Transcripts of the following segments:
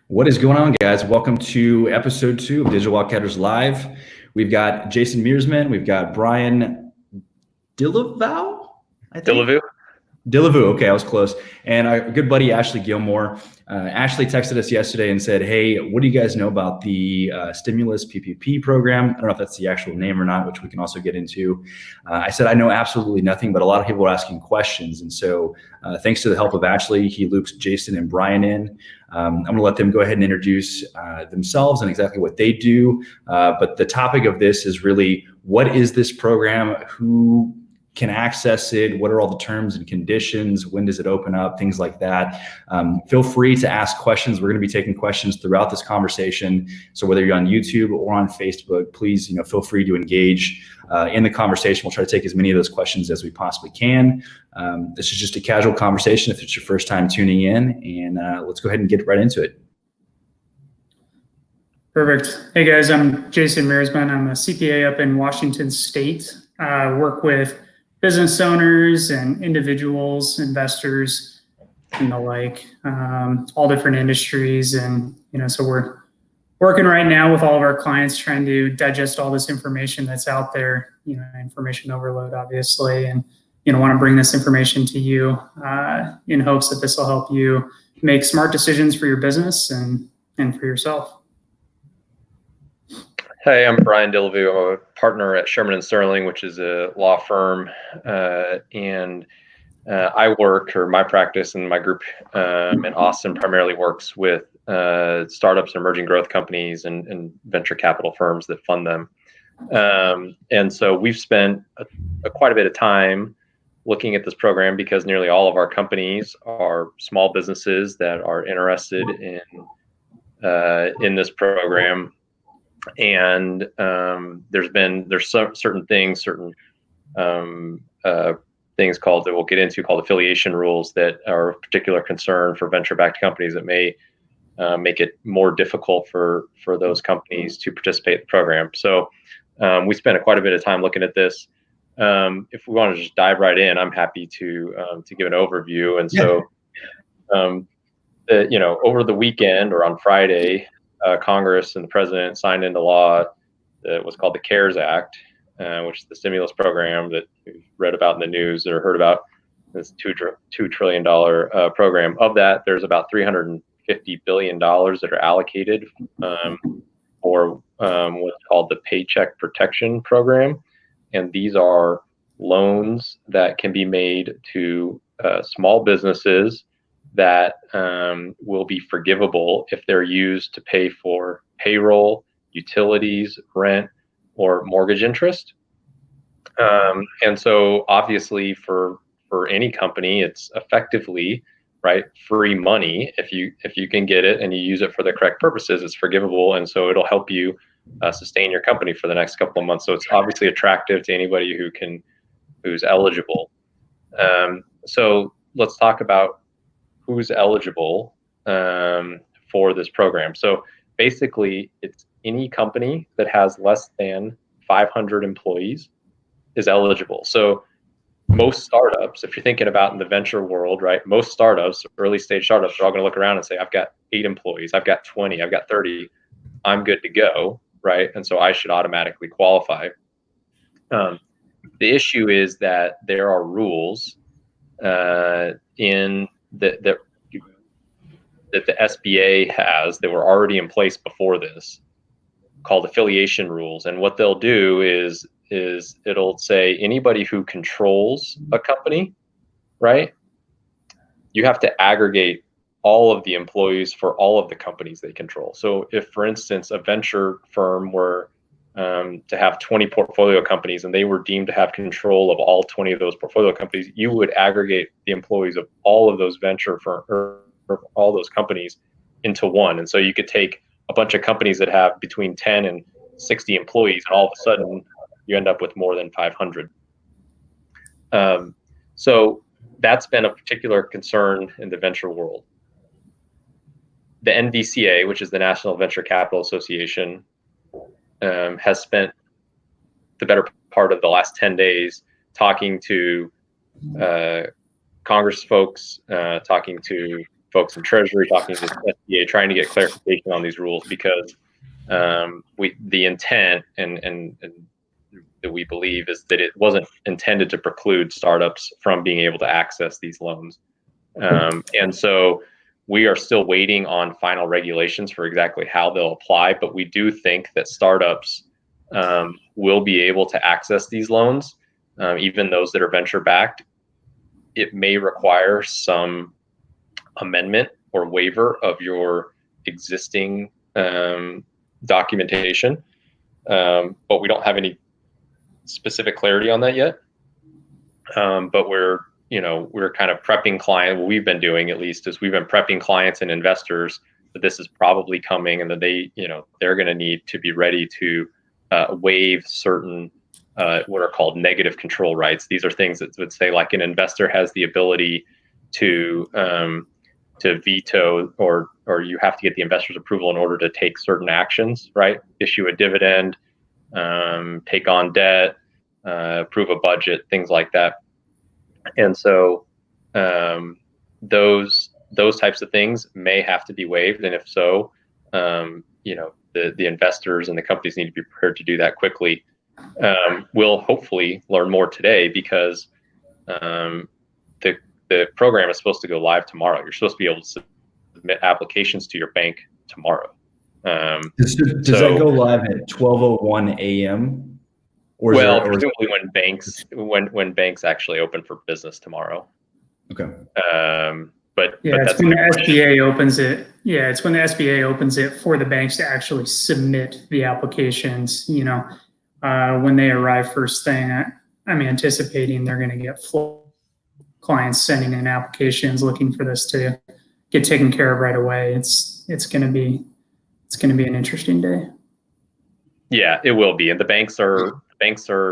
What is going on, guys? Welcome to episode 2 of Digital Wildcatters Live. We've got Jason Mearsman. We've got Brian Dillevow, I think. Dillevoux. Okay, I was close. And our good buddy, Ashley Gilmore. Ashley texted us yesterday and said, hey, what do you guys know about the stimulus PPP program? I don't know if that's the actual name or not, which we can also get into. I said, I know absolutely nothing, but a lot of people are asking questions. And so thanks to the help of Ashley, he looped Jason and Brian in. I'm going to let them go ahead and introduce themselves and exactly what they do. But the topic of this is really, what is this program? Who can access it? What are all the terms and conditions? When does it open up? Things like that. Feel free to ask questions. We're going to be taking questions throughout this conversation. So whether you're on YouTube or on Facebook, please, feel free to engage in the conversation. We'll try to take as many of those questions as we possibly can. This is just a casual conversation if it's your first time tuning in, and let's go ahead and get right into it. Perfect. Hey guys, I'm Jason Mearsman. I'm a CPA up in Washington State. I work with business owners and individuals, investors, and the like, all different industries. And, so we're working right now with all of our clients trying to digest all this information that's out there, information overload, obviously, and, want to bring this information to you in hopes that this will help you make smart decisions for your business and for yourself. Hey, I'm Brian Dillevoux. I'm a partner at Sherman & Sterling, which is a law firm, and I work, or my practice and my group in Austin primarily works with startups and emerging growth companies and venture capital firms that fund them. And so we've spent quite a bit of time looking at this program because nearly all of our companies are small businesses that are interested in this program. And there's certain things called, that we'll get into, called affiliation rules, that are of particular concern for venture-backed companies that may make it more difficult for those companies to participate in the program. So we spent quite a bit of time looking at this. If we want to just dive right in, I'm happy to give an overview. And so, over the weekend or on Friday, Congress and the president signed into law what's called the CARES Act, which is the stimulus program that you've read about in the news or heard about. This $2 trillion program. Of that, there's about $350 billion that are allocated for what's called the Paycheck Protection Program. And these are loans that can be made to small businesses that will be forgivable if they're used to pay for payroll, utilities, rent, or mortgage interest. And so obviously for any company, it's effectively, right, free money. If you can get it and you use it for the correct purposes, it's forgivable. And so it'll help you sustain your company for the next couple of months. So it's obviously attractive to anybody who's eligible. So let's talk about who's eligible for this program. So basically, it's any company that has less than 500 employees is eligible. So most startups, if you're thinking about in the venture world, right, most startups, early stage startups, are all going to look around and say, I've got 8 employees, I've got 20, I've got 30, I'm good to go, right? And so I should automatically qualify. The issue is that there are rules in that the SBA has that were already in place before this, called affiliation rules. And what they'll do is it'll say anybody who controls a company, right, you have to aggregate all of the employees for all of the companies they control. So if, for instance, a venture firm were to have 20 portfolio companies and they were deemed to have control of all 20 of those portfolio companies, you would aggregate the employees of all of those venture firm or all those companies into one. And so you could take a bunch of companies that have between 10 and 60 employees, and all of a sudden you end up with more than 500. So that's been a particular concern in the venture world. The NVCA, which is the National Venture Capital Association, has spent the better part of the last 10 days talking to Congress folks, talking to folks in Treasury, talking to the SBA, trying to get clarification on these rules, because the intent and that we believe is that it wasn't intended to preclude startups from being able to access these loans. And so we are still waiting on final regulations for exactly how they'll apply, but we do think that startups will be able to access these loans, even those that are venture backed. It may require some amendment or waiver of your existing documentation, but we don't have any specific clarity on that yet. But we're kind of prepping clients. What we've been doing, at least, is we've been prepping clients and investors that this is probably coming, and that they're going to need to be ready to waive certain what are called negative control rights. These are things that would say, like, an investor has the ability to veto, or you have to get the investor's approval in order to take certain actions, right? Issue a dividend, take on debt, approve a budget, things like that. And so those types of things may have to be waived, and if so, the investors and the companies need to be prepared to do that quickly. We'll hopefully learn more today, because the program is supposed to go live tomorrow. You're supposed to be able to submit applications to your bank tomorrow. Does that go live at 12:01 a.m.? Presumably when banks actually open for business tomorrow. Okay. But it's when the SBA opens it. Yeah, it's when the SBA opens it for the banks to actually submit the applications. When they arrive first thing, I'm anticipating they're going to get full clients sending in applications looking for this to get taken care of right away. It's going to be an interesting day. Yeah, it will be, and the banks are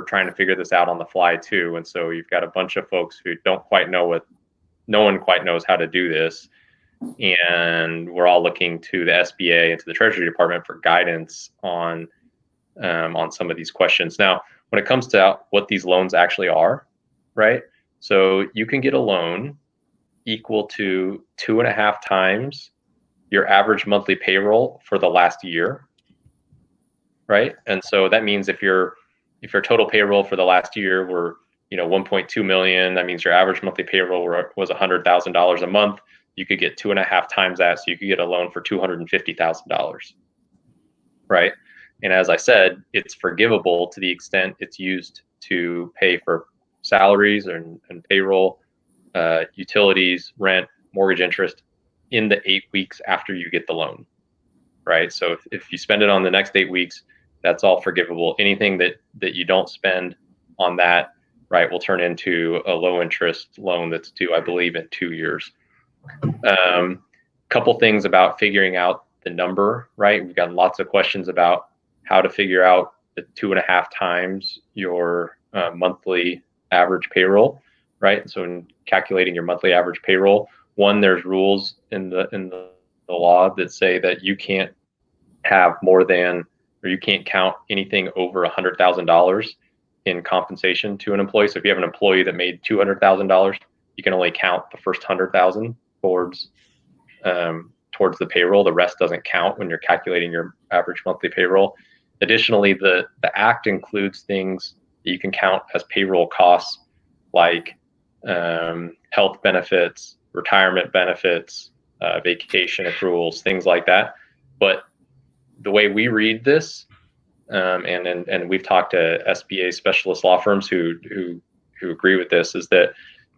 trying to figure this out on the fly too. And so you've got a bunch of folks who no one quite knows how to do this, and we're all looking to the SBA and to the Treasury Department for guidance on some of these questions. Now, when it comes to what these loans actually are, right? So you can get a loan equal to 2.5 times your average monthly payroll for the last year, right? And so that means if your total payroll for the last year were 1.2 million, that means your average monthly payroll was $100,000 a month. You could get 2.5 times that, so you could get a loan for $250,000, right? And as I said, it's forgivable to the extent it's used to pay for salaries and payroll, utilities, rent, mortgage interest in the 8 weeks after you get the loan, right? So if you spend it on the next 8 weeks, that's all forgivable. Anything that you don't spend on that, right, will turn into a low interest loan that's due, I believe, in 2 years. Couple things about figuring out the number, right? We've got lots of questions about how to figure out the 2.5 times your monthly average payroll, right? So in calculating your monthly average payroll, one, there's rules in the law that say that you can't have more than, or you can't count anything over $100,000 in compensation to an employee. So if you have an employee that made $200,000, you can only count the first $100,000 towards the payroll. The rest doesn't count when you're calculating your average monthly payroll. Additionally, the act includes things that you can count as payroll costs, like health benefits, retirement benefits, vacation accruals, things like that. But the way we read this, and we've talked to SBA specialist law firms who agree with this, is that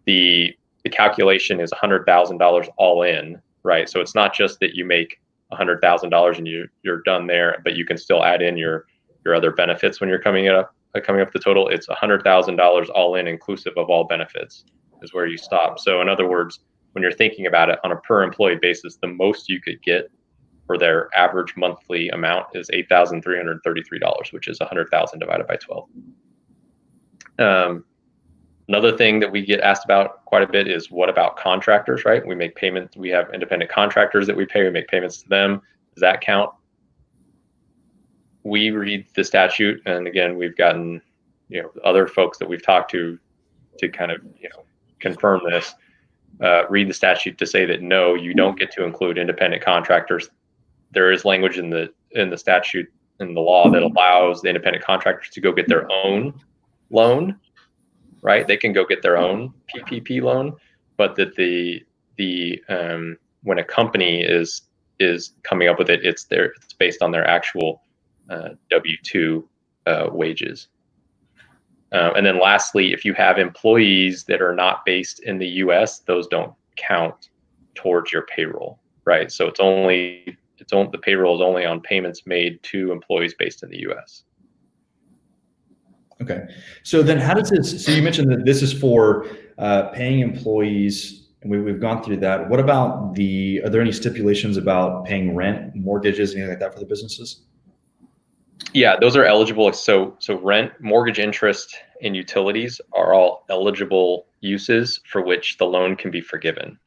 the calculation is $100,000 all in, right? So it's not just that you make $100,000 and you're done there, but you can still add in your other benefits when you're coming up the total. It's $100,000 all in, inclusive of all benefits, is where you stop. So in other words, when you're thinking about it on a per employee basis, the most you could get for their average monthly amount is $8,333, which is $100,000 divided by 12. Another thing that we get asked about quite a bit is, what about contractors, right? We make payments. We have independent contractors that we pay. We make payments to them. Does that count? We read the statute, and again, we've gotten other folks that we've talked to kind of confirm this. read the statute to say that no, you don't get to include independent contractors. There is language in the statute, in the law, that allows the independent contractors to go get their own loan, right? They can go get their own PPP loan, but that when a company is coming up with it, it's based on their actual W-2 wages. And then lastly, if you have employees that are not based in the U.S., those don't count towards your payroll, right? So the payroll is only on payments made to employees based in the U.S. Okay. So then how does this, so you mentioned that this is for paying employees, and we've gone through that. What about are there any stipulations about paying rent, mortgages, anything like that for the businesses? Yeah, those are eligible. So rent, mortgage interest, and utilities are all eligible uses for which the loan can be forgiven.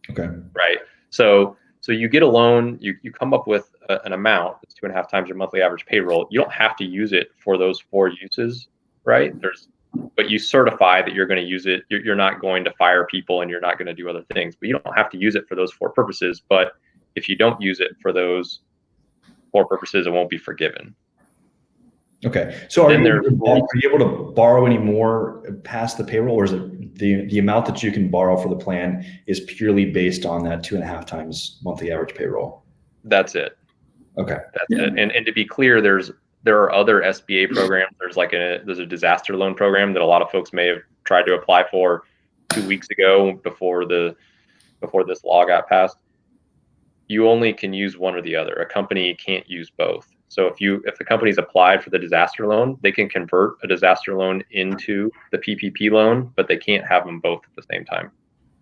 Okay. Right. So you get a loan, you come up with an amount that's 2.5 times your monthly average payroll. You don't have to use it for those 4 uses, right? But you certify that you're going to use it. You're not going to fire people, and you're not going to do other things, but you don't have to use it for those 4 purposes. But if you don't use it for those 4 purposes, it won't be forgiven. Okay. So are you able to borrow any more past the payroll, or is it the amount that you can borrow for the plan is purely based on that 2.5 times monthly average payroll? That's it. Okay. That's it. And to be clear, there are other SBA programs. There's a disaster loan program that a lot of folks may have tried to apply for 2 weeks ago before this law got passed. You only can use one or the other. A company can't use both. So if the company's applied for the disaster loan, they can convert a disaster loan into the PPP loan, but they can't have them both at the same time.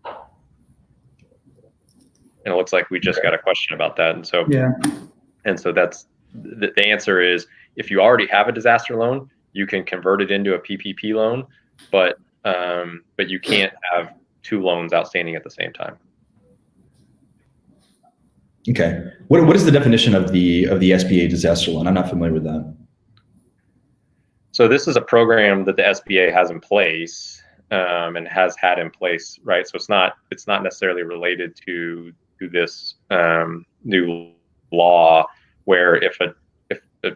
And it looks like we just got a question about that. And so, Yeah. And so that's the answer is, if you already have a disaster loan, you can convert it into a PPP loan, but you can't have 2 loans outstanding at the same time. Okay. What is the definition of the SBA disaster loan? I'm not familiar with that. So this is a program that the SBA has in place and has had in place, right? So it's not necessarily related to this new law, where if a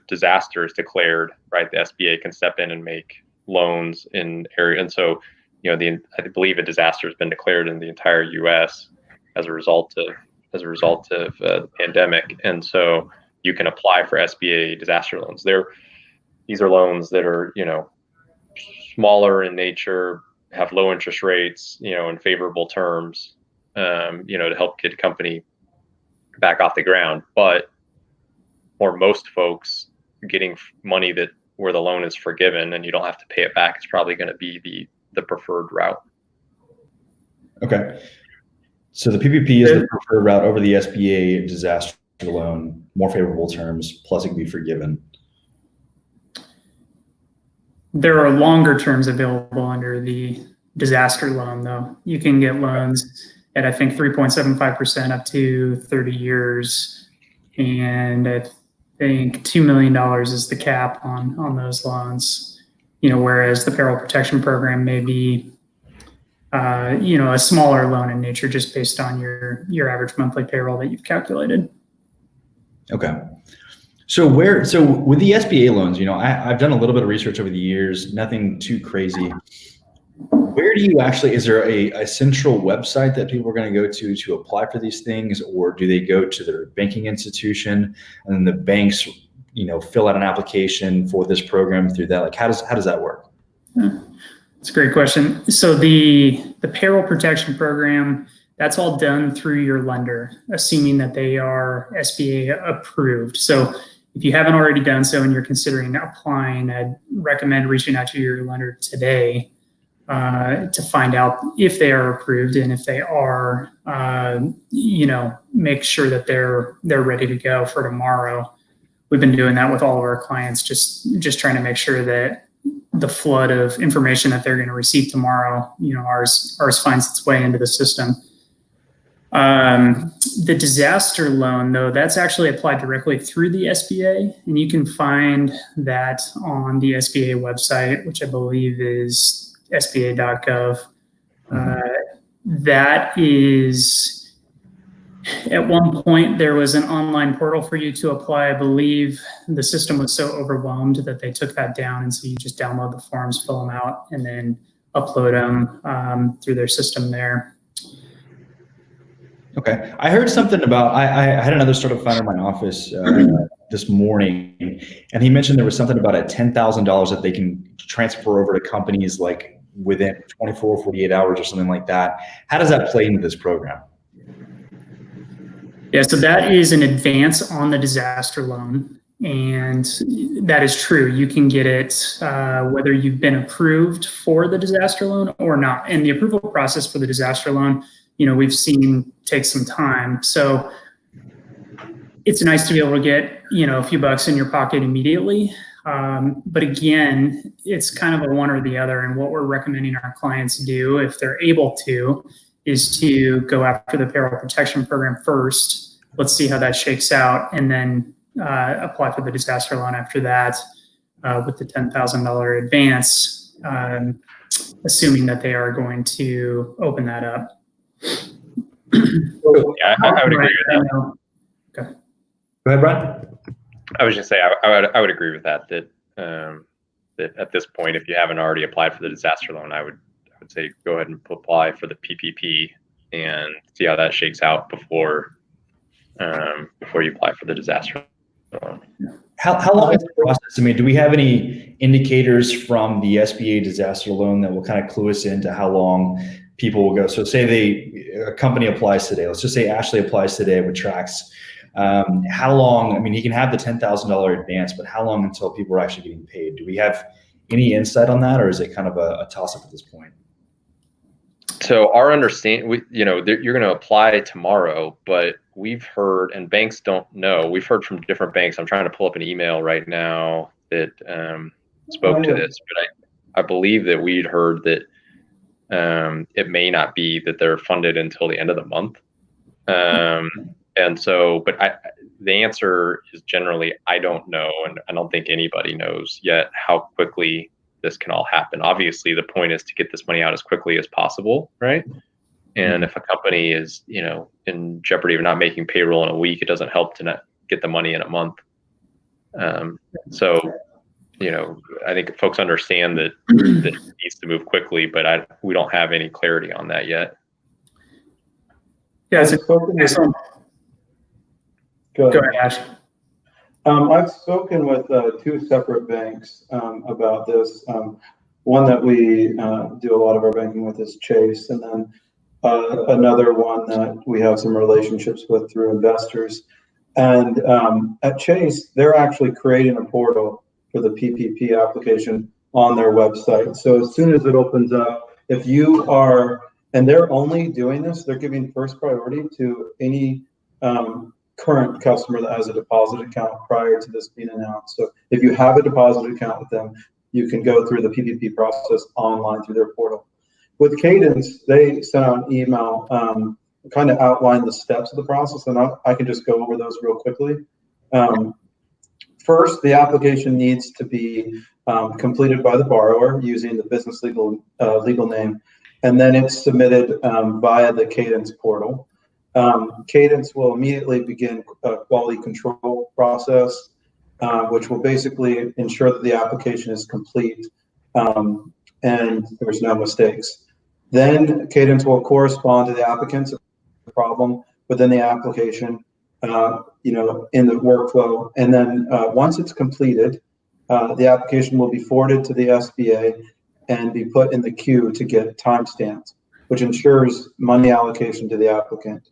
disaster is declared, right, the SBA can step in and make loans in area. And so, I believe a disaster has been declared in the entire U.S. as a result of the pandemic, and so you can apply for SBA disaster loans. These are loans that are smaller in nature, have low interest rates, and favorable terms, to help get a company back off the ground. But for most folks, getting money where the loan is forgiven and you don't have to pay it back is probably going to be the preferred route. Okay. So the PPP is the preferred route over the SBA disaster loan, more favorable terms, plus it can be forgiven. There are longer terms available under the disaster loan, though. You can get loans at, I think, 3.75% up to 30 years. And I think $2 million is the cap on those loans, whereas the payroll protection program may be a smaller loan in nature, just based on your average monthly payroll that you've calculated. Okay. So with the SBA loans, I've done a little bit of research over the years, nothing too crazy. Where do you is there a central website that people are going to go to apply for these things, or do they go to their banking institution and then the banks, fill out an application for this program through that? Like, how does that work? That's a great question. So the payroll protection program, that's all done through your lender, assuming that they are SBA approved. So if you haven't already done so and you're considering applying, I'd recommend reaching out to your lender today to find out if they are approved, and if they are, make sure that they're ready to go for tomorrow. We've been doing that with all of our clients, just trying to make sure that the flood of information that they're going to receive tomorrow, ours finds its way into the system. The disaster loan, though, that's actually applied directly through the SBA, and you can find that on the SBA website, which I believe is sba.gov. That is, at one point, there was an online portal for you to apply. I believe the system was so overwhelmed that they took that down. And so you just download the forms, fill them out, and then upload them through their system there. Okay. I heard something about, I had another startup founder in my office this morning, and he mentioned there was something about a $10,000 that they can transfer over to companies like within 24, 48 hours or something like that. How does that play into this program? Yeah, so that is an advance on the disaster loan. And that is true. You can get it whether you've been approved for the disaster loan or not. And the approval process for the disaster loan, we've seen take some time. So it's nice to be able to get, a few bucks in your pocket immediately. But again, it's kind of a one or the other. And what we're recommending our clients do, if they're able to, is to go after the payroll protection program first. Let's see how that shakes out, and then apply for the disaster loan after that with the $10,000 advance, assuming that they are going to open that up. Yeah, I would agree with that. Okay. Go ahead, Brian. I was just saying, I would agree with that. That at this point, if you haven't already applied for the disaster loan, I would say go ahead and apply for the PPP and see how that shakes out before you apply for the disaster loan. How long is the process? I mean, do we have any indicators from the SBA disaster loan that will kind of clue us into how long people will go? So say a company applies today. Let's just say Ashley applies today with Trax. How long? I mean, he can have the $10,000 advance, but how long until people are actually getting paid? Do we have any insight on that, or is it kind of a toss-up at this point? So our understanding, you're going to apply tomorrow, but we've heard, and banks don't know, we've heard from different banks. I'm trying to pull up an email right now that spoke to this, but I believe that we'd heard that it may not be that they're funded until the end of the month. And so, but the answer is generally, I don't know. And I don't think anybody knows yet how quickly this can all happen. Obviously, the point is to get this money out as quickly as possible, right? And if a company is, in jeopardy of not making payroll in a week, it doesn't help to not get the money in a month. So, I think folks understand that it needs to move quickly, but we don't have any clarity on that yet. Yeah, Go ahead, Ash. I've spoken with two separate banks about this. One that we do a lot of our banking with is Chase, and then another one that we have some relationships with through investors. And at Chase, they're actually creating a portal for the PPP application on their website. So as soon as it opens up, if you are, and they're only doing this, they're giving first priority to any current customer that has a deposit account prior to this being announced. So if you have a deposit account with them, you can go through the PPP process online through their portal. With Cadence, they sent out an email, kind of outline the steps of the process, and I can just go over those real quickly. First, the application needs to be completed by the borrower using the business legal name, and then it's submitted via the Cadence portal. Cadence will immediately begin a quality control process, which will basically ensure that the application is complete and there's no mistakes. Then Cadence will correspond to the applicant's problem within the application, in the workflow. And then once it's completed, the application will be forwarded to the SBA and be put in the queue to get timestamped, which ensures money allocation to the applicant.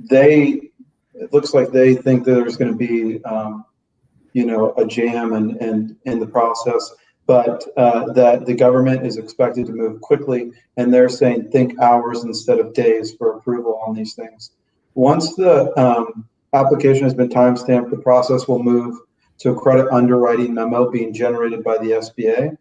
It looks like they think that there's going to be, a jam in the process, but that the government is expected to move quickly, and they're saying think hours instead of days for approval on these things. Once the application has been timestamped, the process will move to a credit underwriting memo being generated by the SBA,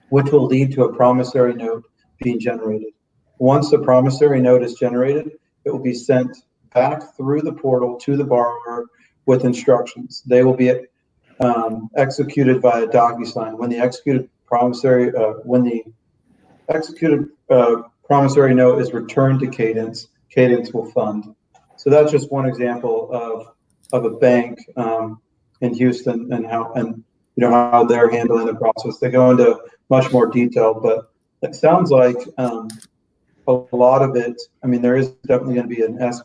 which will lead to a promissory note being generated. Once the promissory note is generated, it will be sent back through the portal to the borrower with instructions. They will be executed via DocuSign. When the executed promissory note is returned to Cadence, Cadence will fund. So that's just one example of a bank in Houston and how they're handling the process. They go into much more detail, but it sounds like a lot of it. I mean, there is definitely going to be an S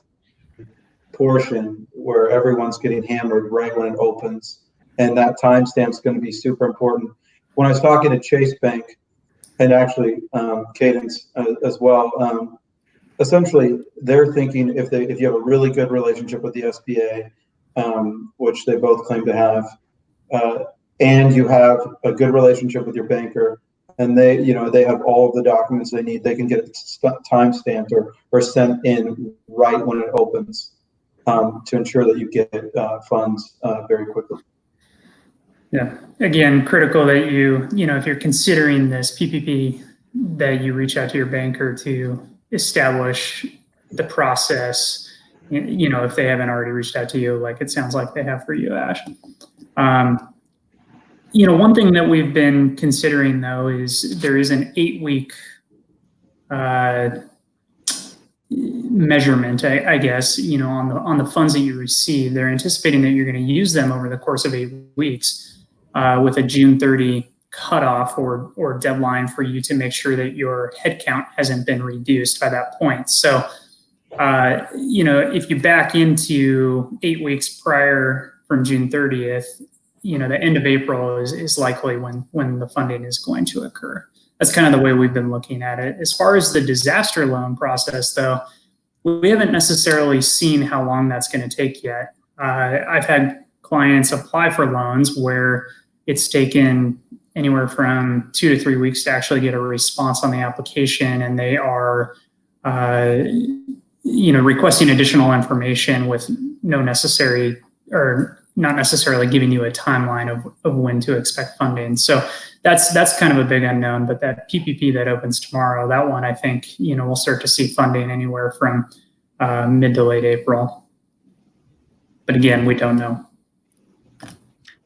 portion where everyone's getting hammered right when it opens, and that timestamp is going to be super important. When I was talking to Chase Bank and actually Cadence as well, essentially they're thinking if you have a really good relationship with the SBA, which they both claim to have, and you have a good relationship with your banker, and they have all of the documents they need, they can get it time stamped or sent in right when it opens, to ensure that you get funds very quickly. Yeah. Again, critical that if you're considering this PPP, that you reach out to your banker to establish the process. If they haven't already reached out to you, like it sounds like they have for you, Ash. One thing that we've been considering though is there is an 8-week measurement, I guess, on the funds that you receive. They're anticipating that you're going to use them over the course of 8 weeks, with a June 30 cutoff or deadline for you to make sure that your headcount hasn't been reduced by that point. So, if you back into 8 weeks prior from June 30th, the end of April is likely when the funding is going to occur. That's kind of the way we've been looking at it. As far as the disaster loan process, though, we haven't necessarily seen how long that's going to take yet. I've had clients apply for loans where it's taken anywhere from 2 to 3 weeks to actually get a response on the application, and they are, requesting additional information with not necessarily giving you a timeline of when to expect funding. So that's kind of a big unknown. But that PPP that opens tomorrow, that one, I think, we'll start to see funding anywhere from mid to late April. But again, we don't know.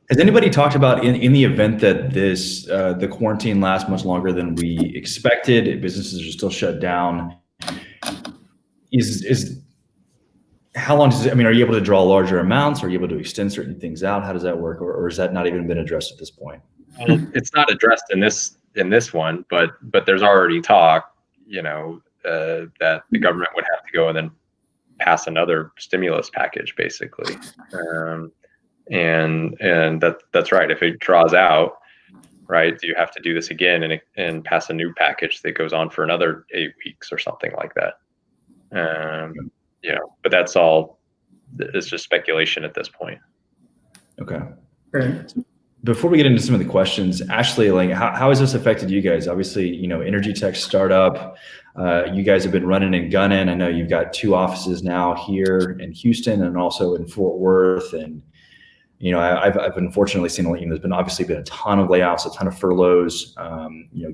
Has anybody talked about in the event that the quarantine lasts much longer than we expected, businesses are still shut down? How long does it? I mean, are you able to draw larger amounts? Are you able to extend certain things out? How does that work, or has that not even been addressed at this point? Well, it's not addressed in this one, but there's already talk, that the government would have to go and then pass another stimulus package, basically. And that's right. If it draws out, right, you have to do this again and pass a new package that goes on for another 8 weeks or something like that. But that's all. It's just speculation at this point. Okay. Right. Before we get into some of the questions, Ashley, like how has this affected you guys? Obviously, Energy Tech startup. You guys have been running and gunning. I know you've got 2 offices now here in Houston and also in Fort Worth. And I've unfortunately seen there's been a ton of layoffs, a ton of furloughs.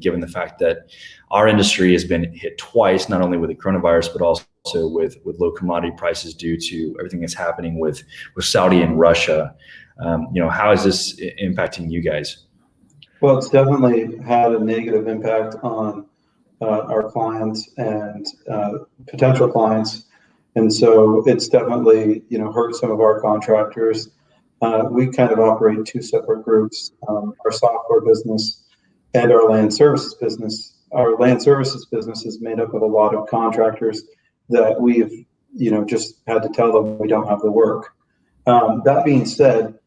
Given the fact that our industry has been hit twice, not only with the coronavirus, but also with low commodity prices due to everything that's happening with Saudi and Russia. How is this impacting you guys? Well, it's definitely had a negative impact on our clients and potential clients, and so it's definitely hurt some of our contractors. We kind of operate 2 separate groups: our software business and our land services business. Our land services business is made up of a lot of contractors that we've just had to tell them we don't have the work. That being said,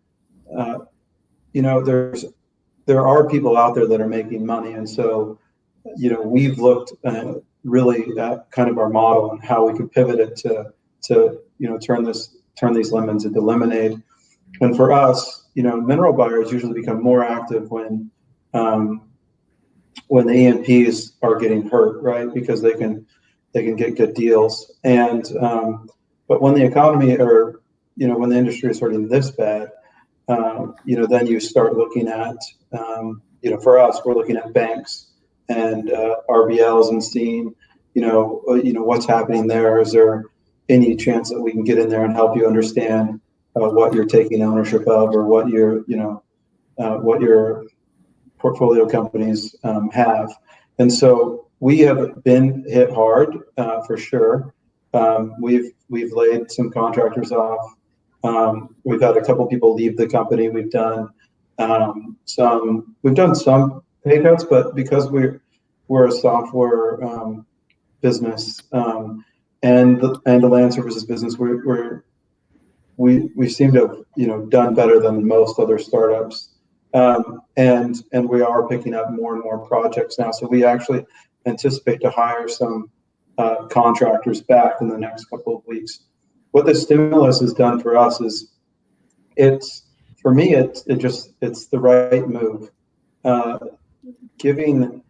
there are people out there that are making money, and so we've looked really at kind of our model and how we could pivot it to turn these lemons into lemonade. And for us, mineral buyers usually become more active when the E&Ps are getting hurt, right? Because they can get good deals. And but when the economy when the industry is hurting this bad, then you start looking at for us, we're looking at banks and RBLs and seeing what's happening there. Is there any chance that we can get in there and help you understand what you're taking ownership of, or what your portfolio companies have? And so we have been hit hard for sure. We've laid some contractors off. We've had a couple people leave the company. We've done some pay cuts, but because we're a software business and the land services business, we seem to have done better than most other startups, and we are picking up more and more projects now. So we actually anticipate to hire some contractors back in the next couple of weeks. What the stimulus has done for us is it's the right move. Giving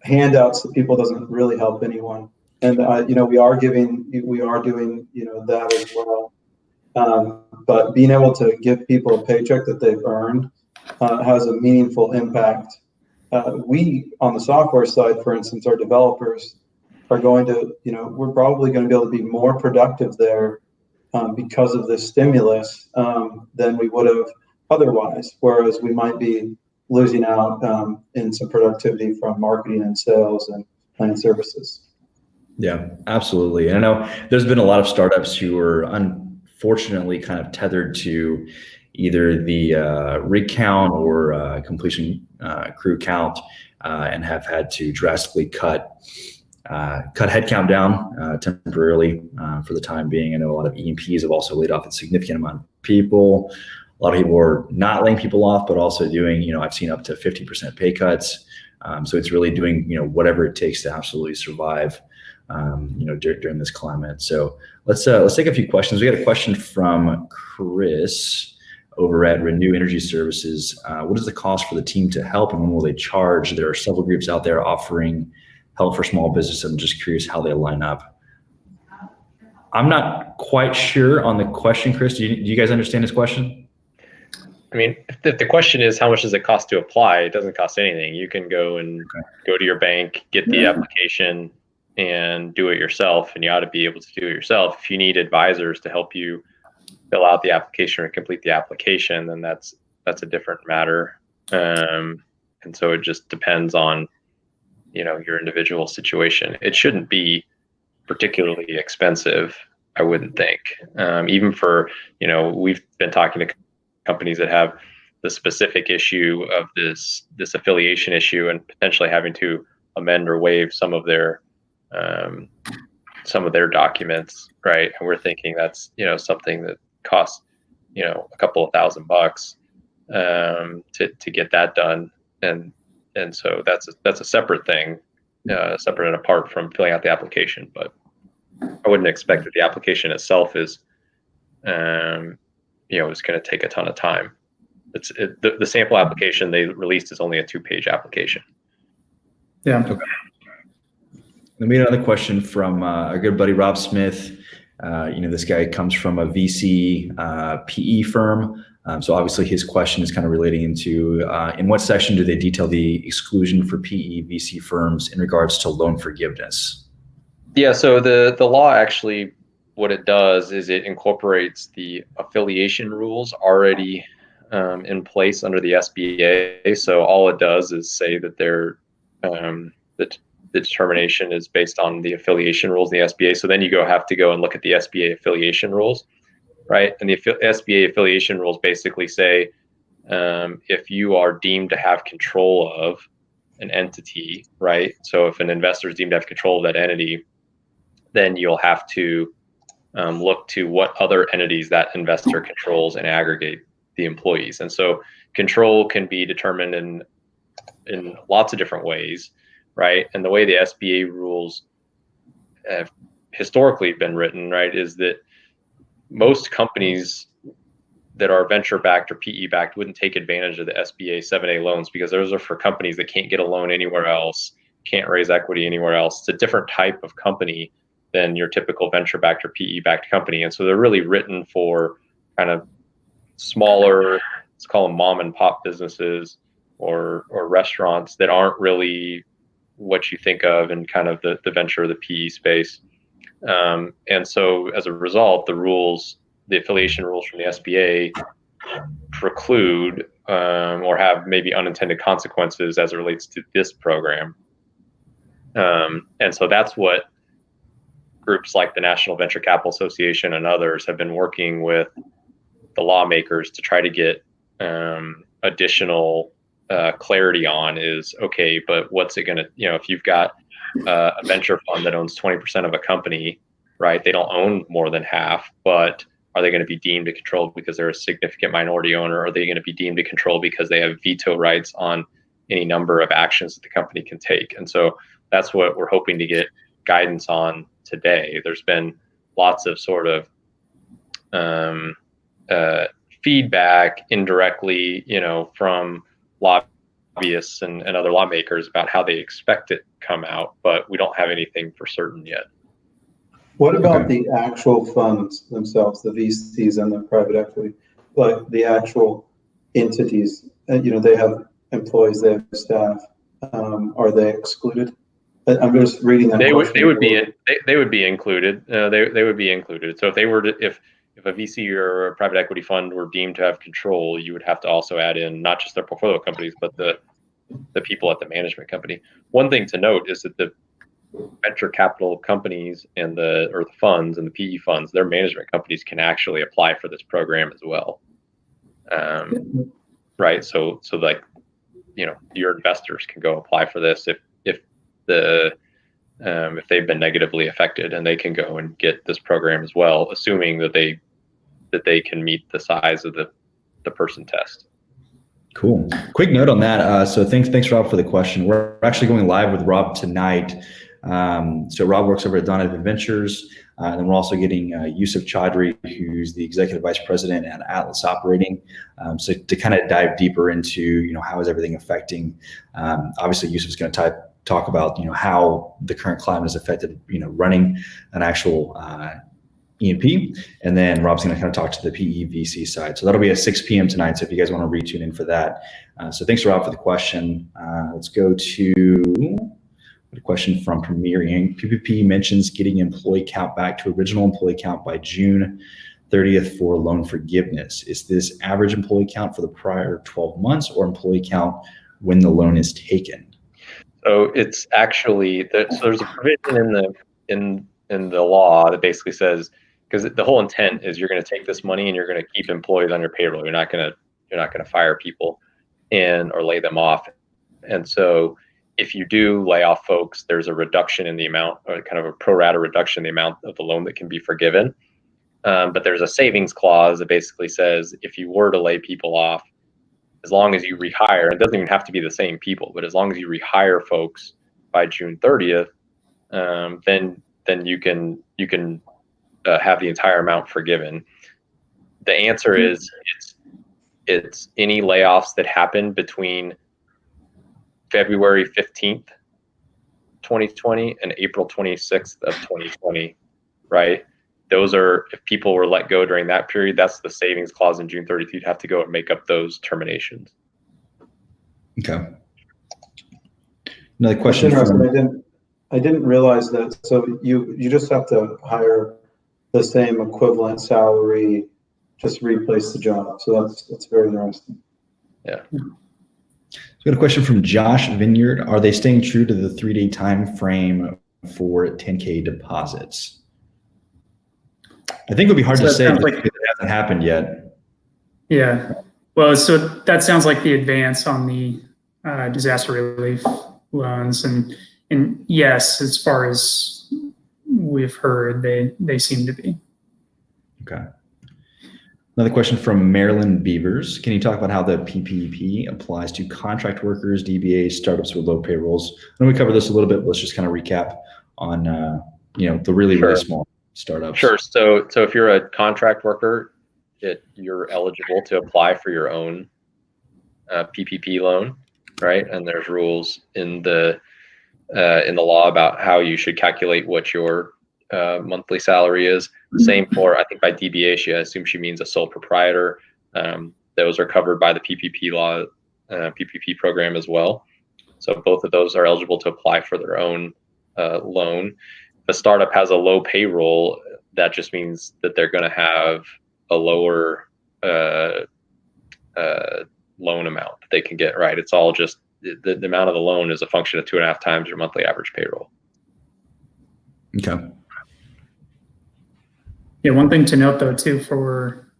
handouts to people doesn't really help anyone, and we are doing that as well. But being able to give people a paycheck that they've earned has a meaningful impact. We, on the software side, for instance, our developers are going to, we're probably going to be able to be more productive there because of this stimulus than we would have otherwise, whereas we might be losing out in some productivity from marketing and sales and client services. Yeah, absolutely. And I know there's been a lot of startups who are unfortunately kind of tethered to either the rig count or completion crew count, and have had to drastically cut headcount down temporarily for the time being. I know a lot of E&Ps have also laid off a significant amount of people. A lot of people are not laying people off, but also doing, I've seen up to 50% pay cuts. So it's really doing, whatever it takes to absolutely survive, during this climate. So let's take a few questions. We got a question from Chris over at Renew Energy Services. What is the cost for the team to help, and when will they charge? There are several groups out there offering help for small business. I'm just curious how they line up. I'm not quite sure on the question, Chris. Do you guys understand this question? I mean, if the question is how much does it cost to apply, it doesn't cost anything. You can go to your bank, get the application, and do it yourself. And you ought to be able to do it yourself. If you need advisors to help you fill out the application or complete the application, then that's a different matter. And so it just depends on your individual situation. It shouldn't be particularly expensive, I wouldn't think. Even for we've been talking to companies that have the specific issue of this affiliation issue and potentially having to amend or waive some of their documents, right? And we're thinking that's something that costs a couple of $1,000 to get that done, and so that's a separate thing, separate and apart from filling out the application. But I wouldn't expect that the application itself is it's going to take a ton of time. The sample application they released is only a 2-page application. Yeah. Okay. Then we had another question from our good buddy Rob Smith. This guy comes from a VC PE firm. So obviously his question is kind of relating into in what section do they detail the exclusion for PE VC firms in regards to loan forgiveness? Yeah, so the law actually, what it does is it incorporates the affiliation rules already in place under the SBA. So all it does is say that the determination is based on the affiliation rules in the SBA. So then you have to go and look at the SBA affiliation rules, right? And the SBA affiliation rules basically say if you are deemed to have control of an entity, right? So if an investor is deemed to have control of that entity, then you'll have to look to what other entities that investor controls and aggregate the employees. And so control can be determined in lots of different ways, right? And the way the SBA rules have historically been written, right, is that most companies that are venture-backed or PE-backed wouldn't take advantage of the SBA 7A loans because those are for companies that can't get a loan anywhere else, can't raise equity anywhere else. It's a different type of company than your typical venture-backed or PE-backed company. And so they're really written for kind of smaller, let's call them mom and pop businesses or restaurants that aren't really what you think of in kind of the venture or the PE space. And so as a result, the affiliation rules from the SBA preclude or have maybe unintended consequences as it relates to this program. And so that's what groups like the National Venture Capital Association and others have been working with the lawmakers to try to get additional clarity on is, okay, but what's it going to, if you've got a venture fund that owns 20% of a company, right? They don't own more than half, but are they going to be deemed to control because they're a significant minority owner? Or are they going to be deemed to control because they have veto rights on any number of actions that the company can take? And so that's what we're hoping to get guidance on today. There's been lots of sort of feedback indirectly, from lobbyists and other lawmakers about how they expect it to come out, but we don't have anything for certain yet. What about the actual funds themselves, the VCs and the private equity, like the actual entities? They have employees, they have staff. Are they excluded? I'm just reading that. They would be included. They would be included. So if they were to, if a VC or a private equity fund were deemed to have control, you would have to also add in not just their portfolio companies, but the people at the management company. One thing to note is that the venture capital companies and the funds and the PE funds, their management companies can actually apply for this program as well. Right. So like, your investors can go apply for this if they've been negatively affected, and they can go and get this program as well, assuming that they can meet the size of the person test. Cool. Quick note on that. So thanks Rob for the question. We're actually going live with Rob tonight. So Rob works over at Donovan Ventures, and then we're also getting Yusuf Chaudhry, who's the executive vice president at Atlas Operating. So to kind of dive deeper into, how is everything affecting? Obviously, Yusuf's going to talk about, how the current climate has affected, running an actual E&P, and then Rob's going to kind of talk to the PE VC side. So that'll be at 6 p.m. tonight. So if you guys want to retune in for that. So thanks, Rob, for the question. Let's go to a question from Premier Inc. PPP mentions getting employee count back to original employee count by June 30th for loan forgiveness. Is this average employee count for the prior 12 months or employee count when the loan is taken? So it's actually, so there's a provision in the law that basically says, because the whole intent is you're going to take this money and you're going to keep employees on your payroll. You're not going to fire people or lay them off. And so if you do lay off folks, there's a reduction in the amount, or kind of a pro rata reduction in the amount of the loan that can be forgiven. But there's a savings clause that basically says if you were to lay people off, as long as you rehire, it doesn't even have to be the same people, but as long as you rehire folks by June 30th, then you can have the entire amount forgiven. The answer is it's any layoffs that happen between February 15th, 2020 and April 26th of 2020, right? Those are, if people were let go during that period, that's the savings clause in June 30th. You'd have to go and make up those terminations. Okay. Another question. I didn't realize that. So you just have to hire the same equivalent salary, just replace the job. So that's very interesting. Yeah. So we got a question from Josh Vineyard. Are they staying true to the 3-day time frame for 10K deposits? I think it would be hard to say because it hasn't happened yet. Yeah. Well, so that sounds like the advance on the disaster relief loans, and yes, as far as we've heard, they seem to be. Okay. Another question from Marilyn Beavers. Can you talk about how the PPP applies to contract workers, DBAs, startups with low payrolls? I know we covered this a little bit, but let's just kind of recap on the really small startups. Sure. So if you're a contract worker, you're eligible to apply for your own PPP loan, right? And there's rules in the law about how you should calculate what your monthly salary is. Same for, I think by DBA, I assume she means a sole proprietor. Those are covered by the PPP law, PPP program as well. So both of those are eligible to apply for their own loan. If a startup has a low payroll, that just means that they're going to have a lower loan amount that they can get, right? It's the amount of the loan is a function of 2.5 times your monthly average payroll. Okay. Yeah, one thing to note though too for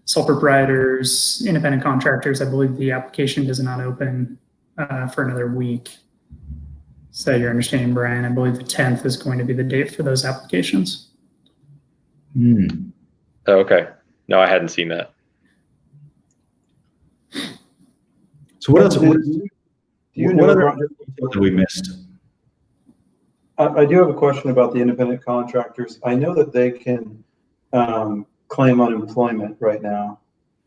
sole proprietors, independent contractors, I believe the application does not open for another week. So you're understanding, Brian, I believe the 10th is going to be the date for those applications. Oh, okay. No, I hadn't seen that. So what else? Do you know What other Roger, that we missed? I do have a question about the independent contractors. I know that they can claim unemployment right now,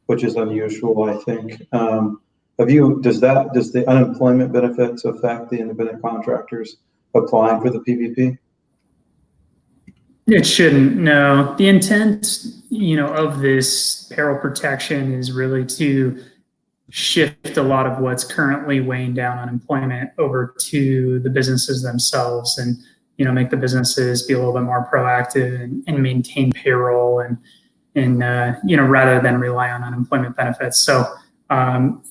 which is unusual, I think. Does the unemployment benefits affect the independent contractors applying for the PPP? It shouldn't, no. The intent, of this payroll protection is really to shift a lot of what's currently weighing down unemployment over to the businesses themselves and, make the businesses be a little bit more proactive and maintain payroll and rather than rely on unemployment benefits. So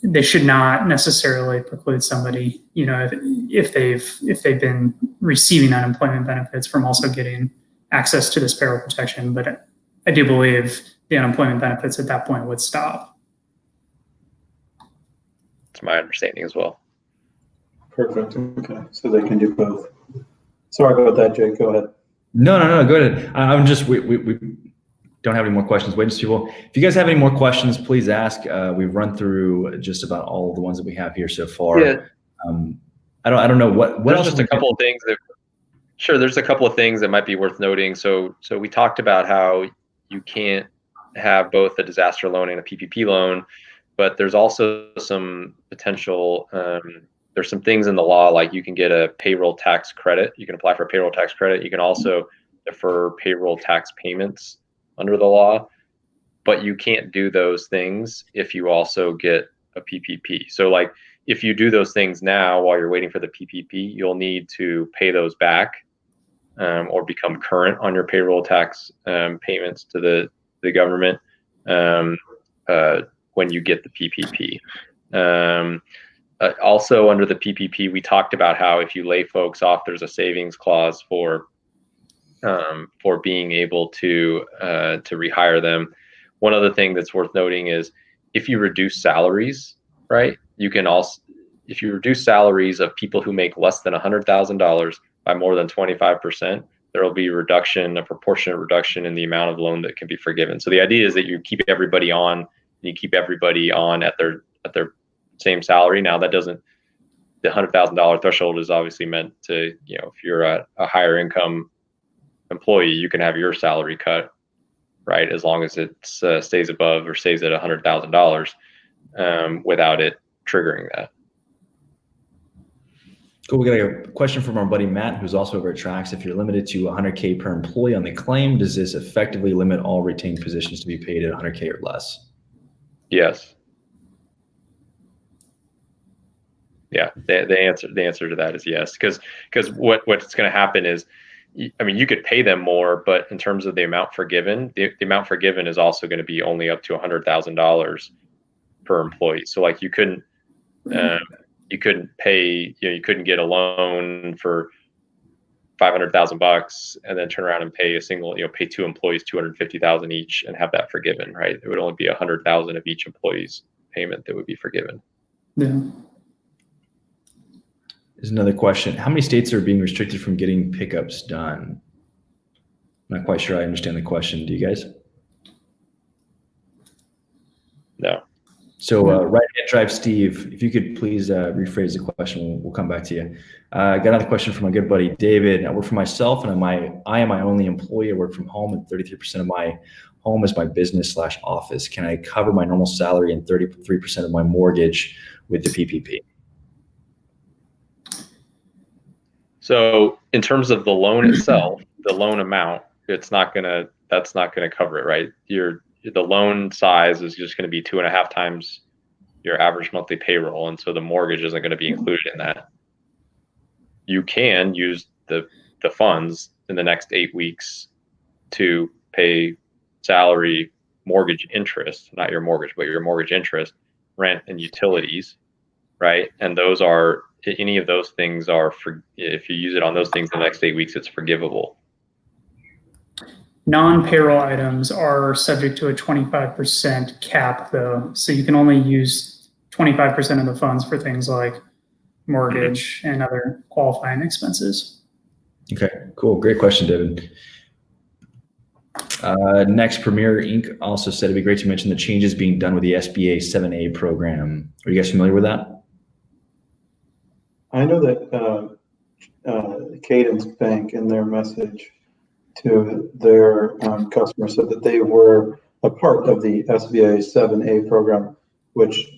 they should not necessarily preclude somebody, if they've been receiving unemployment benefits from also getting access to this payroll protection. But I do believe the unemployment benefits at that point would stop. It's my understanding as well. Perfect. Okay, so they can do both. Sorry about that, Jake. Go ahead. No. Go ahead. I'm just we don't have any more questions. Waiting for people. If you guys have any more questions, please ask. We've run through just about all of the ones that we have here so far. Yeah. I don't know what There's else. Just a couple of things that. Sure, there's a couple of things that might be worth noting. So we talked about how you can't have both a disaster loan and a PPP loan, but there's also some potential. There's some things in the law, like you can get a payroll tax credit. You can apply for a payroll tax credit. You can also defer payroll tax payments under the law, but you can't do those things if you also get a PPP. So like if you do those things now while you're waiting for the PPP, you'll need to pay those back or become current on your payroll tax payments to the government when you get the PPP. Also under the PPP, we talked about how if you lay folks off, there's a savings clause for being able to rehire them. One other thing that's worth noting is if you reduce salaries, right? You can also, if you reduce salaries of people who make less than $100,000 by more than 25%, there will be a proportionate reduction in the amount of loan that can be forgiven. So the idea is that you keep everybody on, at their same salary. Now that doesn't, the $100,000 threshold is obviously meant to, if you're a higher income employee, you can have your salary cut, right? As long as it stays above or stays at $100,000 without it triggering that. Cool. We got a question from our buddy Matt, who's also over at Trax. If you're limited to 100K per employee on the claim, does this effectively limit all retained positions to be paid at 100K or less? Yes. Yeah. The answer to that is yes. Because what's going to happen is, I mean, you could pay them more, but in terms of the amount forgiven, the amount forgiven is also going to be only up to $100,000 per employee. So like you couldn't pay, you couldn't get a loan for $500,000 and then turn around and pay pay two employees $250,000 each and have that forgiven, right? It would only be $100,000 of each employee's payment that would be forgiven. Yeah. There's another question. How many states are being restricted from getting pickups done? I'm not quite sure I understand the question. Do you guys? No. So right hand drive, Steve, if you could please rephrase the question, we'll come back to you. I got another question from my good buddy, David. I work for myself and I am my only employee. I work from home and 33% of my home is my business/office. Can I cover my normal salary and 33% of my mortgage with the PPP? So in terms of the loan itself, the loan amount, that's not gonna cover it, right? The loan size is just going to be 2.5 times your average monthly payroll, and so the mortgage isn't going to be included in that. You can use the funds in the next 8 weeks to pay salary, mortgage interest, not your mortgage, but your mortgage interest, rent, and utilities, right? And those are, any of those things are, for if you use it on those things in the next 8 weeks, it's forgivable. Non-payroll items are subject to a 25% cap, though. So you can only use 25% of the funds for things like mortgage and other qualifying expenses. Okay, cool. Great question, David. Next, Premier Inc. also said it'd be great to mention the changes being done with the SBA 7A program. Are you guys familiar with that? I know that Cadence Bank in their message to their customers said that they were a part of the SBA 7A program, which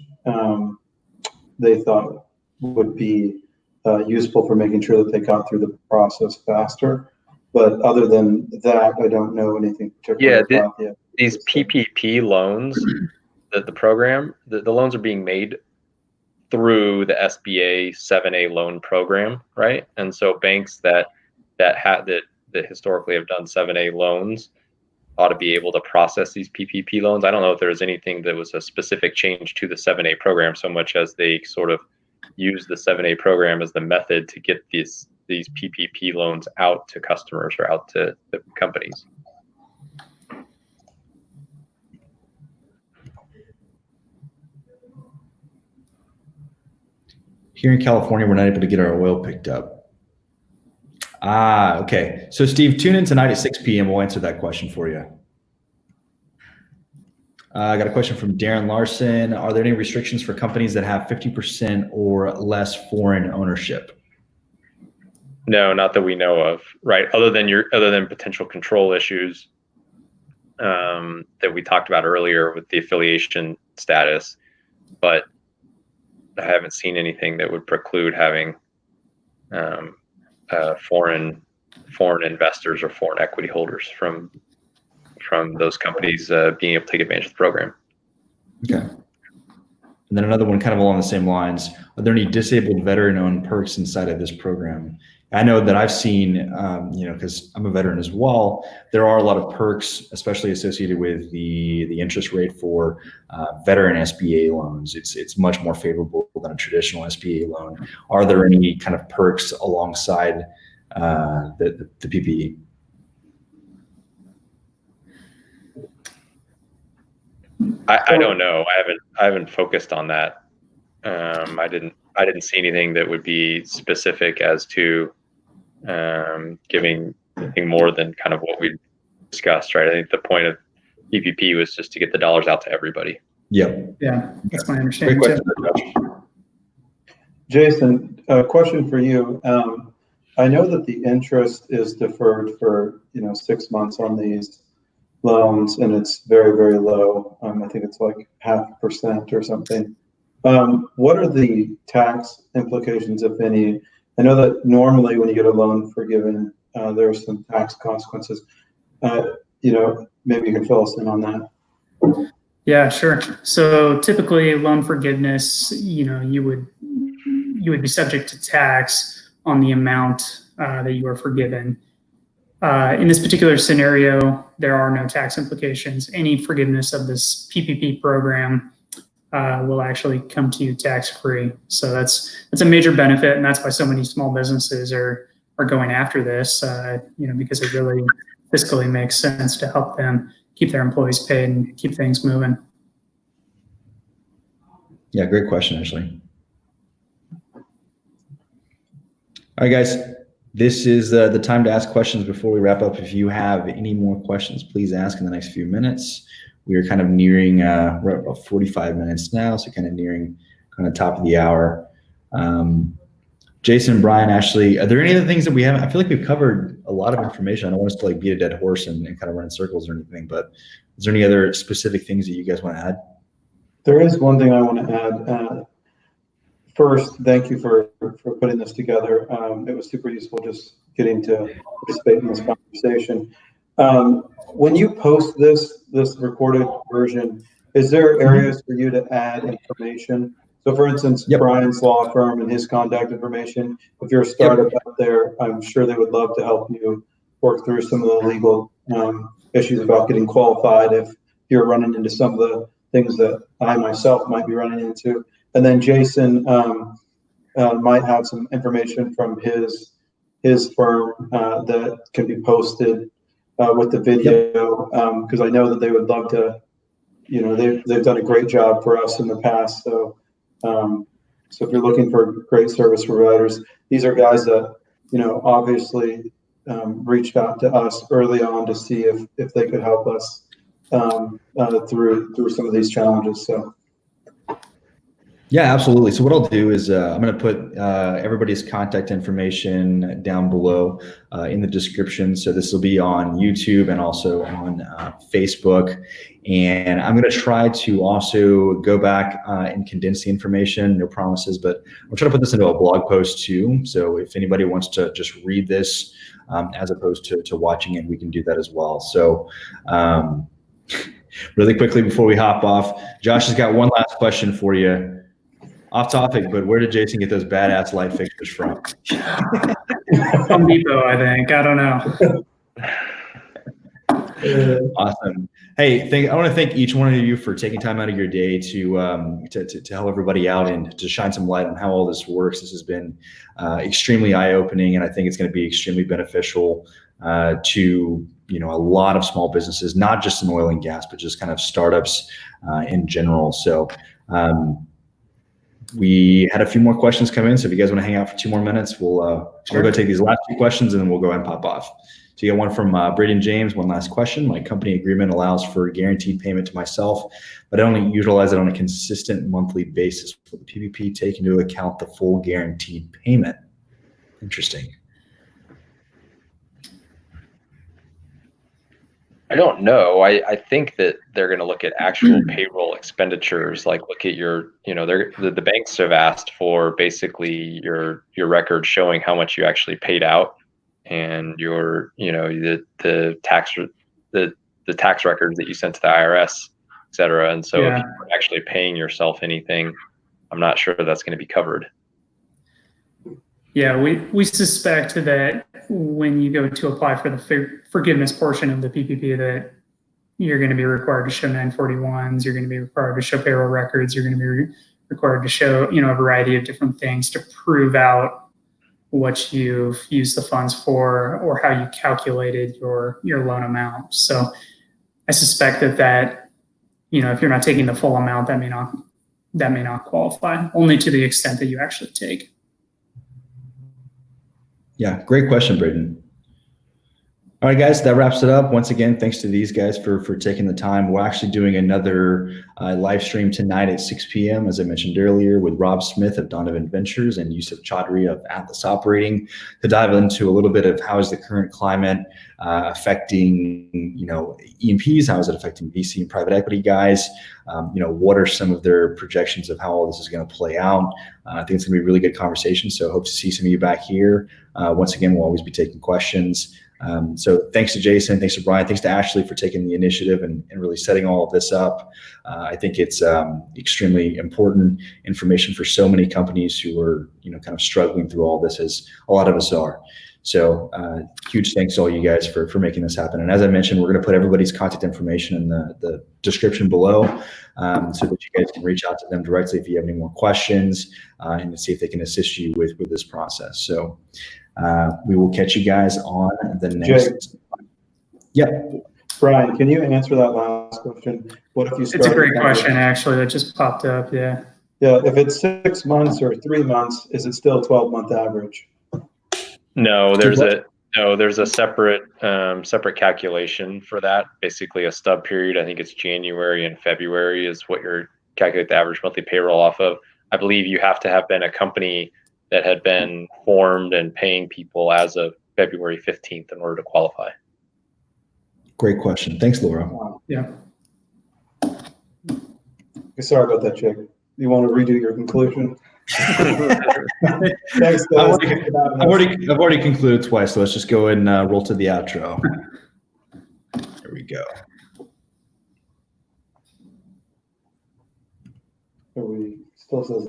they thought would be useful for making sure that they got through the process faster. But other than that, I don't know anything particular about these PPP loans, the program, the loans are being made through the SBA 7A loan program, right? And so banks that historically have done 7A loans ought to be able to process these PPP loans. I don't know if there's anything that was a specific change to the 7A program so much as they sort of use the 7A program as the method to get these PPP loans out to customers or out to the companies. Here in California, we're not able to get our oil picked up. Okay. So Steve, tune in tonight at 6 p.m. We'll answer that question for you. I got a question from Darren Larson. Are there any restrictions for companies that have 50% or less foreign ownership? No, not that we know of, right? Other than potential control issues that we talked about earlier with the affiliation status, but I haven't seen anything that would preclude having foreign investors or foreign equity holders from those companies being able to take advantage of the program. Okay. And then another one kind of along the same lines. Are there any disabled veteran-owned perks inside of this program? I know that I've seen, because I'm a veteran as well, there are a lot of perks, especially associated with the interest rate for veteran SBA loans. It's much more favorable than a traditional SBA loan. Are there any kind of perks alongside the PPP? I don't know. I haven't focused on that. I didn't see anything that would be specific as to giving anything more than kind of what we discussed, right? I think the point of PPP was just to get the dollars out to everybody. Yep. Yeah, that's my understanding too. Jason, a question for you. I know that the interest is deferred for 6 months on these loans, and it's very, very low. I think it's like 0.5% or something. What are the tax implications, if any? I know that normally when you get a loan forgiven, there's some tax consequences. Maybe you can fill us in on that. Yeah, sure. So typically loan forgiveness, you would be subject to tax on the amount that you are forgiven. In this particular scenario, there are no tax implications. Any forgiveness of this PPP program will actually come to you tax-free. So that's a major benefit, and that's why so many small businesses are going after this, because it really fiscally makes sense to help them keep their employees paid and keep things moving. Yeah, great question, Ashley. All right, guys. This is the time to ask questions before we wrap up. If you have any more questions, please ask in the next few minutes. We are kind of nearing, we're at about 45 minutes now, so kind of nearing top of the hour. Jason, Brian, Ashley, are there any other things that we haven't? I feel like we've covered a lot of information. I don't want us to beat a dead horse and kind of run in circles or anything, but is there any other specific things that you guys want to add? There is one thing I want to add. First, thank you for putting this together. It was super useful just getting to participate in this conversation. When you post this recorded version, is there areas for you to add information? So for instance, yep. Brian's law firm and his contact information, if you're a startup out there, I'm sure they would love to help you work through some of the legal issues about getting qualified if you're running into some of the things that I myself might be running into. And then Jason might have some information from his firm that can be posted with the video, because I know that they would love to. They've done a great job for us in the past. So so if you're looking for great service providers, these are guys that obviously reached out to us early on to see if they could help us through some of these challenges. So. Yeah, absolutely. So what I'll do is I'm going to put everybody's contact information down below in the description. So this will be on YouTube and also on Facebook. And I'm going to try to also go back and condense the information. No promises, but I'm trying to put this into a blog post too. So if anybody wants to just read this as opposed to watching it, we can do that as well. So really quickly before we hop off, Josh has got one last question for you. Off topic, but where did Jason get those badass light fixtures from? Home Depot, I think. I don't know. Awesome. Hey, I want to thank each one of you for taking time out of your day to help everybody out and to shine some light on how all this works. This has been extremely eye-opening, and I think it's going to be extremely beneficial to a lot of small businesses, not just in oil and gas, but just kind of startups in general. So. We had a few more questions come in, so if you guys want to hang out for 2 more minutes, we'll go take these last 2 questions and then we'll go ahead and pop off. So you got one from Braden James. One last question. My company agreement allows for guaranteed payment to myself, but I only utilize it on a consistent monthly basis. Will the PPP take into account the full guaranteed payment? Interesting. I don't know. I think that they're going to look at actual payroll expenditures, like look at your, the banks have asked for basically your record showing how much you actually paid out and your, the tax records that you sent to the IRS, et cetera. And so if you're actually paying yourself anything, I'm not sure that's going to be covered. Yeah, we suspect that when you go to apply for the forgiveness portion of the PPP, that you're going to be required to show 941s, you're going to be required to show payroll records, you're going to be required to show, a variety of different things to prove out what you've used the funds for or how you calculated your loan amount. So I suspect that if you're not taking the full amount, that may not qualify, only to the extent that you actually take. Yeah, great question, Braden. All right, guys, that wraps it up. Once again, thanks to these guys for taking the time. We're actually doing another live stream tonight at 6 p.m., as I mentioned earlier, with Rob Smith of Donovan Ventures and Yusuf Chaudhry of Atlas Operating to dive into a little bit of how is the current climate affecting, E&Ps, how is it affecting VC and private equity guys, what are some of their projections of how all this is going to play out. I think it's going to be a really good conversation, so hope to see some of you back here. Once again, we'll always be taking questions. So thanks to Jason, thanks to Brian, thanks to Ashley for taking the initiative and really setting all of this up. I think it's extremely important information for so many companies who are, kind of struggling through all this, as a lot of us are. So huge thanks to all you guys for making this happen. And as I mentioned, we're going to put everybody's contact information in the description below so that you guys can reach out to them directly if you have any more questions and see if they can assist you with this process. So we will catch you guys on the next. Yep. Brian, can you answer that last question? What if you start? It's a great question, actually, that just popped up. Yeah. Yeah. If it's 6 months or 3 months, is it still a 12-month average? No, there's a separate calculation for that. Basically, a stub period. I think it's January and February is what you're calculate the average monthly payroll off of. I believe you have to have been a company that had been formed and paying people as of February 15th in order to qualify. Great question. Thanks, Laura. Yeah. Sorry about that, Jake. You want to redo your conclusion? Thanks, guys. I've already concluded twice, so let's just go and roll to the outro. There we go. We still says